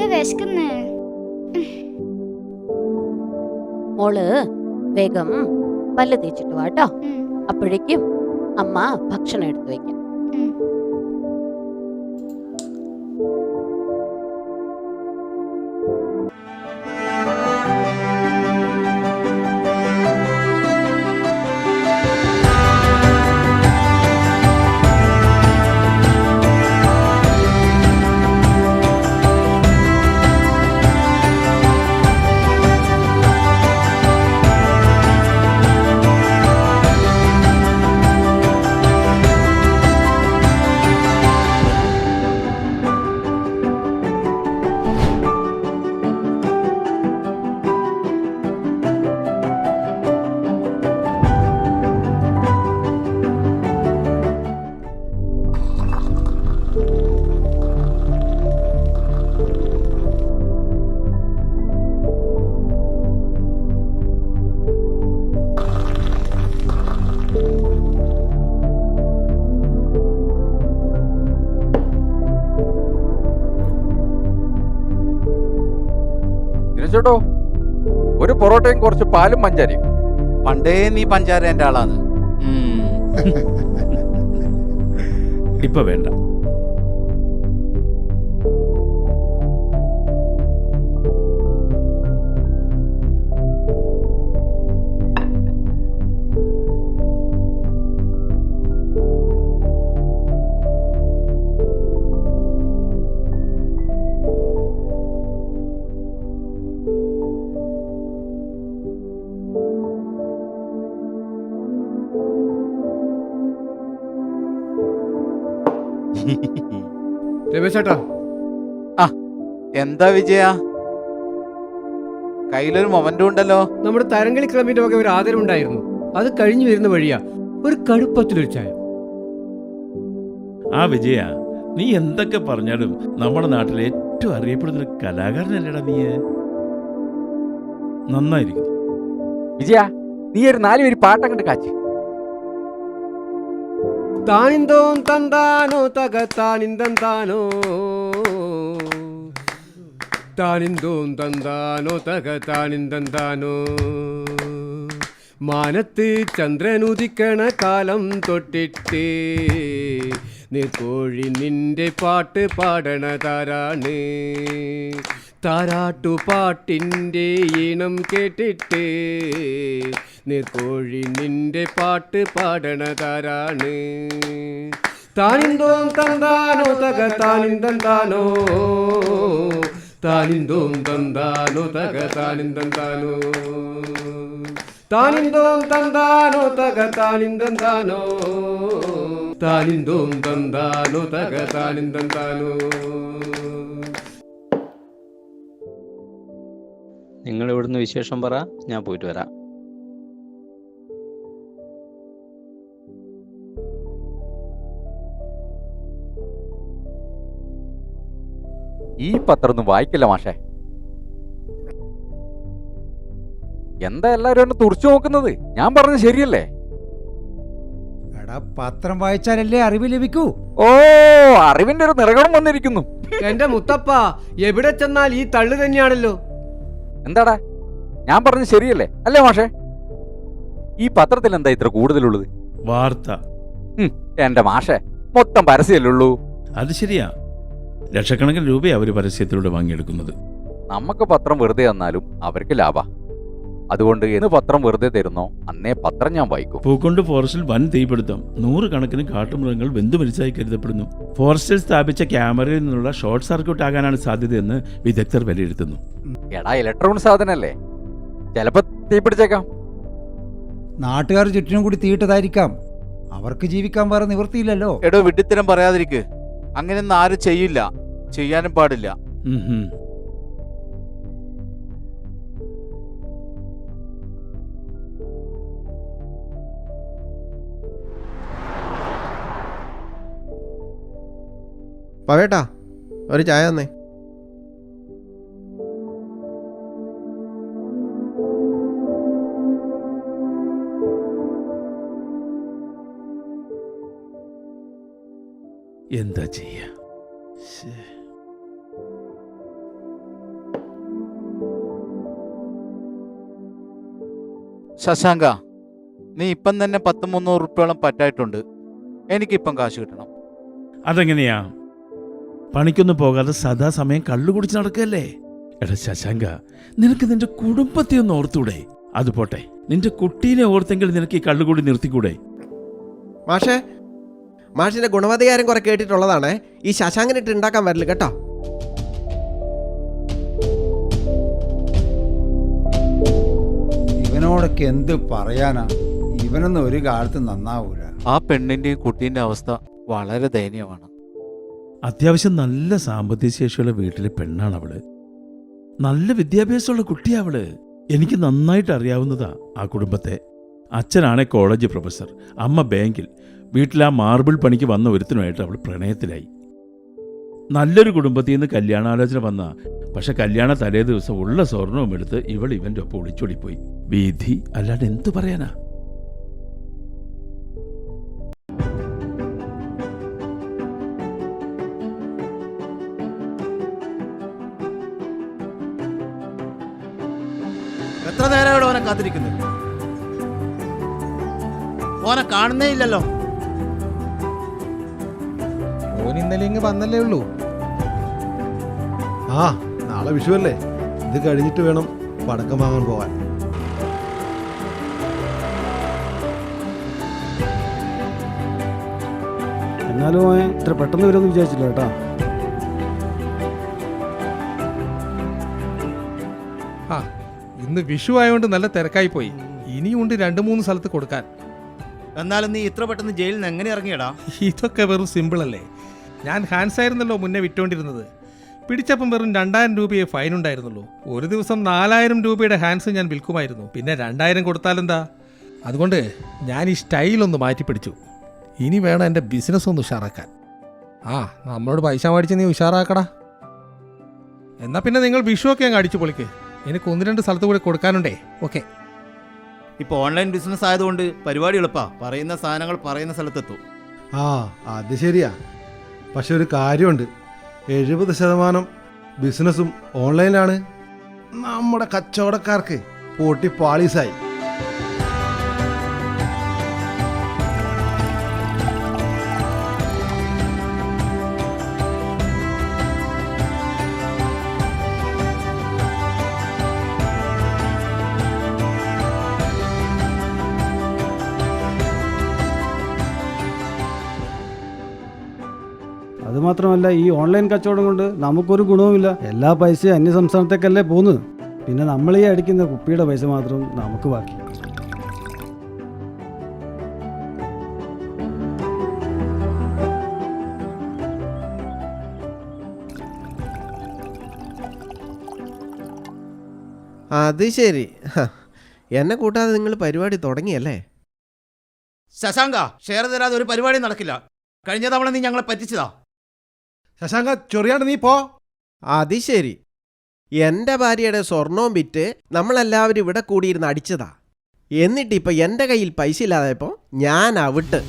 എനിക്ക് വിശക്കുന്നേ. മോള് വേഗം പല്ല് തേച്ചിട്ട് വാട്ടോ. അപ്പോഴേക്കും അമ്മ ഭക്ഷണം എടുത്തു വെക്കാം. ചേട്ടോ, ഒരു പൊറോട്ടയും കുറച്ച് പാലും പഞ്ചാരയും. പണ്ടേ നീ പഞ്ചാര എന്റെ ആളാണ്. ഇപ്പൊ വേണ്ട. രമേശേട്ടാ, എന്താ വിജയ, കയ്യിലൊരു മൊമെന്റും ഉണ്ടല്ലോ. നമ്മുടെ തരംകളി ക്ലബിന്റെ വക ഒരു ആദരവുണ്ടായിരുന്നു. അത് കഴിഞ്ഞു വരുന്ന വഴിയാ ഒരു കടുപ്പത്തിലൊരു ചായ. ആ വിജയ, നീ എന്തൊക്കെ പറഞ്ഞാലും നമ്മുടെ നാട്ടിലെ ഏറ്റവും അറിയപ്പെടുന്ന ഒരു കലാകാരനല്ലേടാ നീ. നന്നായിരിക്കും വിജയ, നീ ഒരു 4 വരി പാട്ടങ്ങട്ട് കാച്ചി. താനിന്തോം തന്താനോ തക താനിന്തം താനോ, താനിന്തോം തന്താനോ തക താനിന്തം താനോ. മാനത്ത് ചന്ദ്രനുദിക്കണ കാലം തൊട്ടിട്ട് നീർക്കോഴി നിന്റെ പാട്ട് പാടണതാരാണ്. താരാട്ടുപാട്ടിൻ്റെ ഈണം കേട്ടിട്ട് നീർക്കോഴി നിന്റെ പാട്ട് പാടണതാരാണ്. താനിന്തോം തന്താനോ തക താനിന്തം താനോ, താനിന്തോം തന്താനോ തക താനിന്തം താനോ, താനിന്തോം തന്താനോ തക താനിന്തം താനോ, താനിന്തോം തന്താനോ തക താനിന്തം താനോ. നിങ്ങൾ ഇവിടുന്ന് വിശേഷം പറ, ഞാൻ പോയിട്ട് വരാം. ഈ പത്രം ഒന്നും വായിക്കില്ല മാഷേ. എന്താ എല്ലാരും ഒന്ന് തുറച്ചു നോക്കുന്നത്? ഞാൻ പറഞ്ഞത് ശരിയല്ലേ? എടാ, പത്രം വായിച്ചാലല്ലേ അറിവ് ലഭിക്കൂ. ഓ, അറിവിന്റെ ഒരു നിറകണം വന്നിരിക്കുന്നു. എന്റെ മുത്തപ്പ, എവിടെ ചെന്നാൽ ഈ തള്ളു തന്നെയാണല്ലോ. എന്താടാ, ഞാൻ പറഞ്ഞത് ശരിയല്ലേ അല്ലേ മാഷേ? ഈ പത്രത്തിൽ എന്താ ഇത്ര കൂടുതലുള്ളത്? വാർത്ത. എന്റെ മാഷേ, മൊത്തം പരസ്യമല്ലേ ഉള്ളൂ. അത് ശരിയാ, ലക്ഷക്കണക്കിന് രൂപയാണ് അവർ പരസ്യത്തിലൂടെ വാങ്ങിയെടുക്കുന്നത്. നമുക്ക് പത്രം വെറുതെ തന്നാലും അവർക്ക് ലാഭ. അതുകൊണ്ട് എന്ന് പത്രം വെറുതെ തരുന്നോ അന്നേ പത്രം ഞാൻ വായിക്കും. പൂക്കൊണ്ട് ഫോറസ്റ്റിൽ വൻ തീപിടുത്തം, 100 കണക്കിന് കാട്ടുമൃഗങ്ങൾ വെന്തുമരിച്ചതായി കരുതപ്പെടുന്നു. ഫോറസ്റ്റിൽ സ്ഥാപിച്ച ക്യാമറയിൽ നിന്നുള്ള ഷോർട്ട് സർക്യൂട്ട് ആകാനാണ് സാധ്യതയെന്ന് വിദഗ്ധർ വിലയിരുത്തുന്നു. എടാ, ഇലക്ട്രോണിക് സാധനല്ലേ, ചിലപ്പോ തീപിടിച്ചേക്കാം. നാട്ടുകാർ ചുറ്റിനും കൂടി തീയിട്ടതായിരിക്കാം. അവർക്ക് ജീവിക്കാൻ വേറെ നിവൃത്തിയില്ലല്ലോ. എടോ, വിഡ്ഢിത്തരം പറയാതിരിക്ക്. അങ്ങനെയൊന്നും ആരും ചെയ്യില്ല, ചെയ്യാനും പാടില്ല. പവേട്ടാ, ഒരു ചായ തന്നേ. എന്താ ചെയ്യ? ശശാങ്ക, നീ ഇപ്പം തന്നെ 300 ഉറുപ്പ്യോളം പറ്റായിട്ടുണ്ട്. എനിക്കിപ്പം കാശ് കിട്ടണം. അതെങ്ങനെയാ? പണിക്കൊന്നും പോകാതെ സദാസമയം കള്ളു കുടിച്ച് നടക്കല്ലേ? എടാ ശശാങ്ക, നിനക്ക് നിന്റെ കുടുംബത്തെ ഒന്ന് ഓർത്തൂടെ? അത് പോട്ടെ, നിന്റെ കുട്ടീനെ ഓർത്തെങ്കിൽ നിനക്ക് ഈ കള്ളുകൂടി നിർത്തിക്കൂടെ? മാഷേ, മാഷിന്റെ ഗുണവധികാരം കുറെ കേട്ടിട്ടുള്ളതാണ്. ഈ ശശാങ്കനിട്ട് ഉണ്ടാക്കാൻ വരില്ല കേട്ടോ. ഇവനോടൊക്കെ എന്ത് പറയാനാ? ഇവനൊന്നും ഒരു കാലത്ത് നന്നാവൂല. ആ പെണ്ണിന്റെയും കുട്ടീന്റെ അവസ്ഥ വളരെ ദയനീയമാണ്. അത്യാവശ്യം നല്ല സാമ്പത്തിക ശേഷിയുള്ള വീട്ടിലെ പെണ്ണാണ് അവള്. നല്ല വിദ്യാഭ്യാസമുള്ള കുട്ടിയാ അവള്. എനിക്ക് നന്നായിട്ട് അറിയാവുന്നതാ ആ കുടുംബത്തെ. അച്ഛനാണെ കോളേജ് പ്രൊഫസർ, അമ്മ ബാങ്കിൽ. വീട്ടിൽ ആ മാർബിൾ പണിക്ക് വന്ന ഒരുത്തനുമായിട്ട് അവൾ പ്രണയത്തിലായി. നല്ലൊരു കുടുംബത്തിൽ നിന്ന് കല്യാണാലോചന വന്ന, പക്ഷെ കല്യാണ തലേ ദിവസം ഉള്ള സ്വർണവും എടുത്ത് ഇവന്റെ ഒപ്പം ഒളിച്ചോടിപ്പോയി. വിധി അല്ലാണ്ട് എന്തു പറയാനാ? എത്ര നേരം ഇവിടെ ഓനെ കാത്തിരിക്കുന്നു? ഓനെ കാണുന്നേ ഇല്ലല്ലോ. ഓൻ ഇന്നലെ ഇങ്ങ് വന്നല്ലേ ഉള്ളൂ. ആ, നാളെ വിഷുവല്ലേ, ഇത് കഴിഞ്ഞിട്ട് വേണം പടക്കം വാങ്ങാൻ പോവാൻ. എന്നാലും ഇത്ര പെട്ടെന്ന് വരുമെന്ന് വിചാരിച്ചില്ല കേട്ടോ. ആ, ഇന്ന് വിഷു ആയതുകൊണ്ട് നല്ല തിരക്കായി പോയി. ഇനിയുണ്ട് 2-3 സ്ഥലത്ത് കൊടുക്കാൻ. എന്നാലും നീ ഇത്ര പെട്ടെന്ന് ജയിലിൽ നിന്ന് എങ്ങനെ ഇറങ്ങിയടാ? ഇതൊക്കെ വെറും സിമ്പിൾ അല്ലേ? ഞാൻ ഹാൻസ് ആയിരുന്നല്ലോ മുന്നേ വിറ്റോണ്ടിരുന്നത്. പിടിച്ചപ്പം വെറും 2000 രൂപയെ ഫൈൻ ഉണ്ടായിരുന്നുള്ളൂ. ഒരു ദിവസം 4000 രൂപയുടെ ഹാൻസ് ഞാൻ വിൽക്കുമായിരുന്നു. പിന്നെ 2000 കൊടുത്താലെന്താ? അതുകൊണ്ട് ഞാൻ ഈ സ്റ്റൈലൊന്ന് മാറ്റി പിടിച്ചു. ഇനി വേണം എൻ്റെ ബിസിനസ് ഒന്ന് ഉഷാറാക്കാൻ. ആ, നമ്മളോട് പൈസ മേടിച്ച് നീ ഉഷാറാക്കടാ. എന്നാൽ പിന്നെ നിങ്ങൾ വിഷുവൊക്കെ അങ്ങ് അടിച്ചു പൊളിക്ക്. എനിക്ക് 1-2 സ്ഥലത്ത് കൂടി കൊടുക്കാനുണ്ടേ. ഓക്കെ. ഇപ്പോൾ ഓൺലൈൻ ബിസിനസ് ആയതുകൊണ്ട് പരിപാടി എളുപ്പാ. പറയുന്ന സാധനങ്ങൾ പറയുന്ന സ്ഥലത്തെത്തും. ആ, അത് ശരിയാ. പക്ഷെ ഒരു കാര്യമുണ്ട്, 70% ബിസിനസ്സും ഓൺലൈനിലാണ്. നമ്മുടെ കച്ചവടക്കാർക്ക് പൊട്ടി പാളീസായി. അതുമാത്രമല്ല, ഈ ഓൺലൈൻ കച്ചവടം കൊണ്ട് നമുക്കൊരു ഗുണവുമില്ല. എല്ലാ പൈസയും അന്യ സംസ്ഥാനത്തേക്കല്ലേ പോകുന്നത്. പിന്നെ നമ്മൾ ഈ അടിക്കുന്ന കുപ്പിയുടെ പൈസ മാത്രം നമുക്ക് ബാക്കി. അത് ശരി, എന്നെ കൂട്ടാതെ നിങ്ങൾ പരിപാടി തുടങ്ങിയല്ലേ? ശശാങ്ക, ഷെയർ തരാതെ ഒരു പരിപാടി നടക്കില്ല. കഴിഞ്ഞ തവണ നീ ഞങ്ങളെ പറ്റിച്ചതാ. ശശാങ്ക, ചൊറിയാണ്ട് നീ പോ. അത് ശരി, എൻ്റെ ഭാര്യയുടെ സ്വർണവും വിറ്റ് നമ്മളെല്ലാവരും ഇവിടെ കൂടിയിരുന്ന് അടിച്ചതാ. എന്നിട്ടിപ്പോൾ എൻ്റെ കയ്യിൽ പൈസ ഇല്ലാതായപ്പോൾ ഞാൻ അവിട്ട്.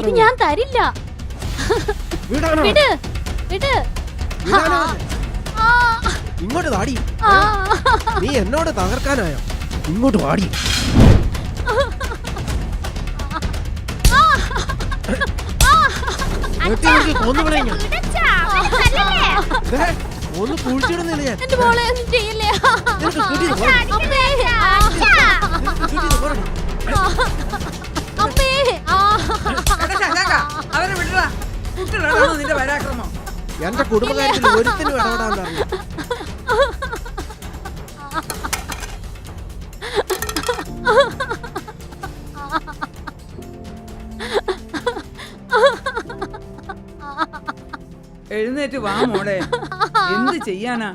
ഇത് ഞാൻ തരില്ല. വിട്, വിട്. ഇങ്ങോട്ട് വാടി. നീ എന്നോട് തകർക്കാനായോ? ഇങ്ങോട്ട് വാടി. ഒന്ന് കുഴിച്ചിടുന്നില്ല ഞാൻ. എന്റെ മോളെ ഒന്നും ചെയ്യില്ലേ? അമ്മേ, അവനെ വിടടാ. കുട്ടികളാണോ നിന്റെ പരാക്രമം? എന്റെ കുടുംബകാര്യത്തിൽ ഒരുത്തിനും ഇടപെടാൻ പറഞ്ഞു. എഴുന്നേറ്റ് വാ മോളെ. എന്ത് ചെയ്യാനാ?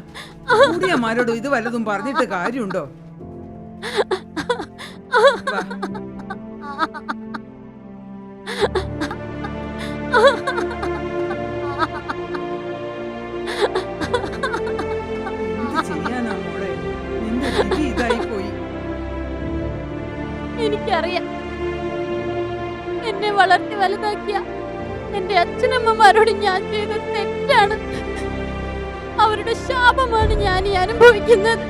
കൂടിയമാരോട് ഇത് വല്ലതും പറഞ്ഞിട്ട് കാര്യമുണ്ടോ? വാ. എന്ത് ചെയ്യാനാ മോളെ? നിന്റെ വിധി ഇതായി പോയി. എനിക്കറിയാം, എന്നെ വളർത്തി വലുതാക്കിയ എന്റെ അച്ഛനമ്മമാരോട് ഞാൻ ചെയ്ത തെറ്റാണ്. അവരുടെ ശാപമാണ് ഞാൻ ഈ അനുഭവിക്കുന്നത്.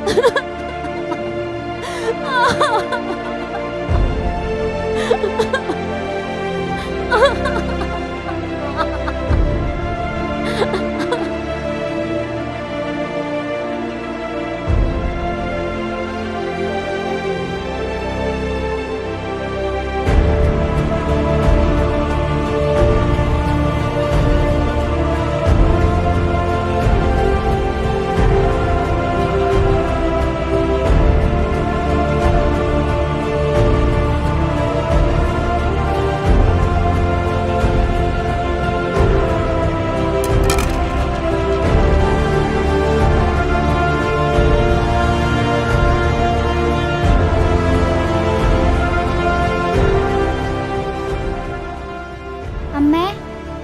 അമ്മേ,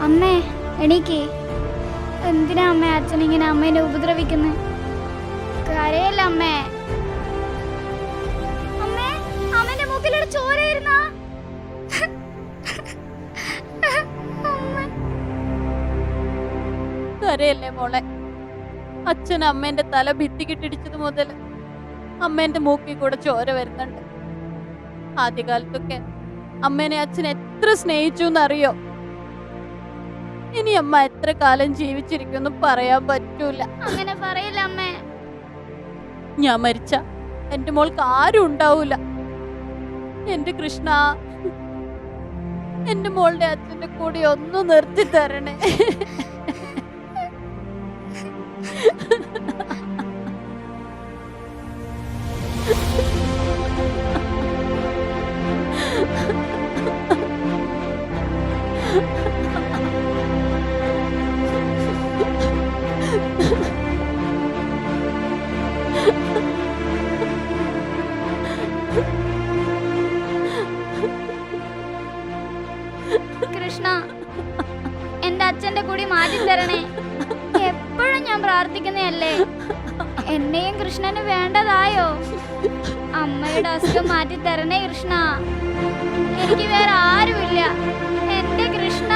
അമ്മേ എണീക്ക്. എന്തിനാ അമ്മേ അച്ഛൻ ഇങ്ങനെ അമ്മേനെ ഉപദ്രവിക്കുന്നത്? കരയല്ല അമ്മേ. അമ്മേ, അമ്മേന്റെ മൂക്കിലൂടെ ചോര വരുന്ന. കരയല്ലേ മോളെ. അച്ഛൻ അമ്മേന്റെ തല ഭിത്തിക്കിട്ടിടിച്ചത് മുതൽ അമ്മേന്റെ മൂക്കിൽ കൂടെ ചോര വരുന്നുണ്ട്. ആദ്യകാലത്തൊക്കെ അമ്മേനെ അച്ഛൻ എത്ര സ്നേഹിച്ചു എന്നറിയോ? ഇനി അമ്മ എത്ര കാലം ജീവിച്ചിരിക്കുമെന്ന് പറയാൻ പറ്റൂല. അങ്ങനെ പറയില്ല അമ്മേ. ഞാൻ മരിച്ച എന്റെ മോൾക്ക് ആരും ഉണ്ടാവൂല. എന്റെ കൃഷ്ണ, എന്റെ മോളുടെ അച്ഛന്റെ കൂടെ ഒന്ന് നിർത്തി തരണേ. കൃഷ്ണ, എന്റെ അച്ഛന്റെ കൂടി മാറ്റി തരണേ. എപ്പോഴും ഞാൻ പ്രാർത്ഥിക്കുന്നതല്ലേ. എന്നെയും കൃഷ്ണന് വേണ്ടതായോ? അമ്മയുടെ അസുഖം മാറ്റി തരണേ കൃഷ്ണ. എനിക്ക് വേറെ ആരുമില്ല. എന്റെ കൃഷ്ണ.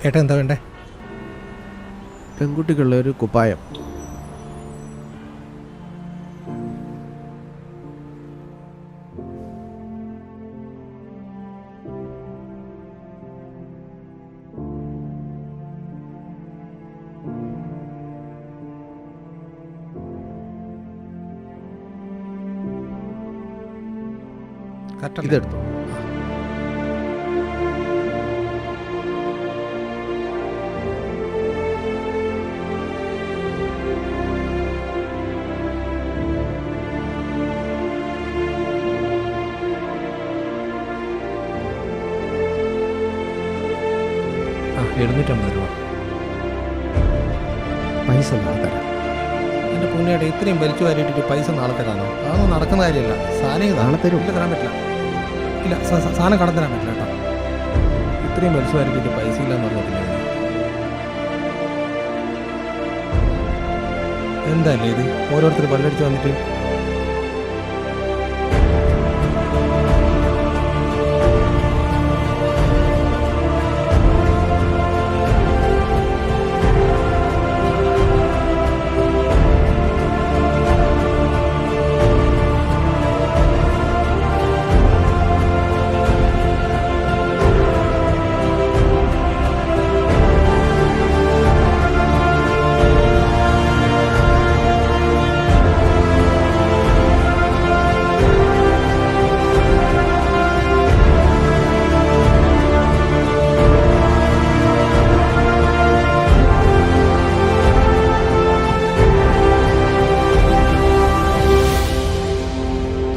ഏട്ടാ എന്താ വേണ്ടേ? പെൺകുട്ടികളുടെ ഒരു കുപ്പായം. ഇതെടുത്തു. ആ 750 രൂപ. പൈസ നാളെ തരാം. എൻ്റെ പുണ്യയുടെ ഇത്രയും വലിച്ചു വാരിയിട്ടിട്ട് പൈസ നാളെ തരാനോ? അതൊന്നും നടക്കുന്ന കാര്യമല്ല. സാധനം നാളെ തരും. ഇല്ല, തരാൻ പറ്റില്ല. ഇല്ല, സാധനം കടം തരാൻ പറ്റില്ല കേട്ടോ. ഇത്രയും വലിച്ചു വാരിയിട്ടിട്ട് പൈസ ഇല്ലെന്ന് പറഞ്ഞിട്ടില്ല. എന്തല്ലേ ഇത്, ഓരോരുത്തർ പല്ലടിച്ച് വന്നിട്ട്.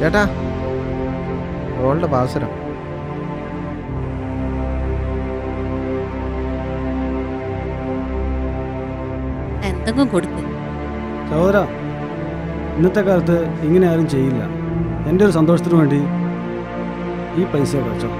ചേട്ടാ, ഓളുടെ പാസരം. എന്തെങ്കിലും കൊടുക്ക്. സഹോദര, ഇന്നത്തെ കാലത്ത് ഇങ്ങനെ ആരും ചെയ്യില്ല. എൻ്റെ ഒരു സന്തോഷത്തിന് വേണ്ടി ഈ പൈസ വെച്ചോ.